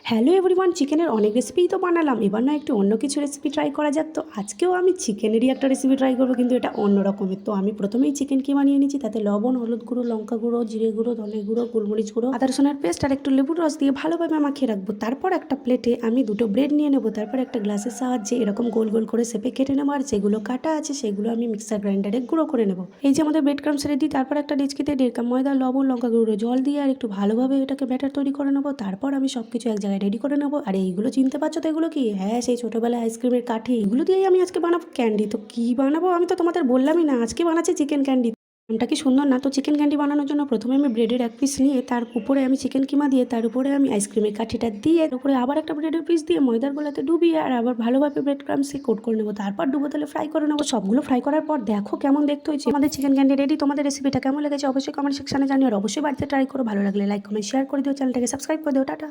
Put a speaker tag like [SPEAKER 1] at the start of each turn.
[SPEAKER 1] Hello everyone, চিকেনের অনেক রেসিপিই তো বানালাম, এবার না একটু অন্য কিছু রেসিপি ট্রাই করা যাক। তো আজকেও আমি চিকেনেরই একটা রেসিপি ট্রাই করবো, কিন্তু এটা অন্য রকমের। তো আমি প্রথমেই চিকেন কিমা নিয়ে নিয়েছি, তাতে লবণ, হলুদ গুঁড়ো, লঙ্কা গুঁড়ো, জিরে গুঁড়ো, ধনে গুঁড়ো, গোলমরিচ গুঁড়ো, আদা রসুনের পেস্ট আর একটু লেবুর রস দিয়ে ভালোভাবে মাখিয়ে রাখবো। তারপর একটা প্লেটে আমি দুটো ব্রেড নিয়ে নেবো, তারপর একটা গ্লাসের সাহায্যে এরকম গোল গোল করে সেপে কেটে নেবো, আর যেগুলো কাটা আছে সেগুলো আমি মিক্সার গ্রাইন্ডারে গুঁড়ো করে নেবো। এই যে আমাদের ব্রেড ক্রামস রেডি। তারপর একটা ডেচকিতে 1.5 কাপ ময়দা, লবণ, লঙ্কা গুঁড়ো, জল দিয়ে আর একটু ভালোভাবে এটাকে ব্যাটার তৈরি করে নেবো। তারপর আমি সবকিছু এক জায়গায় রেডি করে নেবো। আর এইগুলো চিনতে পারছো তো, এগুলো কি? হ্যাঁ, সেই ছোটোবেলায় আইসক্রিমের কাঠি, এগুলো দিয়েই আমি আজকে বানাবো ক্যান্ডি। তো কী বানাবো আমি তো তোমাদের বললামই না, আজকে বানাচ্ছি চিকেন ক্যান্ডি। নামটা কি সুন্দর না? তো চিকেন ক্যান্ডি বানানোর জন্য প্রথমে আমি ব্রেডের এক পিস নিয়ে তার উপরে আমি চিকেন কিমা দিয়ে, তার উপরে আমি আইসক্রিমের কাঠিটা দিয়ে, তার উপরে আবার একটা ব্রেডের পিস দিয়ে ময়দার গোলাতে ডুবিয়ে আর আবার ভালোভাবে ব্রেড ক্রামসে কোট করে নেবো। তারপর ডুবো তেলে ফ্রাই করে নেবো। সবগুলো ফ্রাই করার পর দেখো কেমন দেখতে হয়েছে। আমাদের চিকেন ক্যান্ডি রেডি। তোমাদের রেসিপিটা কেমন লেগেছে অবশ্যই কমেন্ট সেকশনে জানিও, আর অবশ্যই বাড়িতে ট্রাই করো। ভালো লাগলে লাইক কমেন্ট শেয়ার করে দিও, চ্যানেলটাকে সাবস্ক্রাইব করে দিও। টাটা।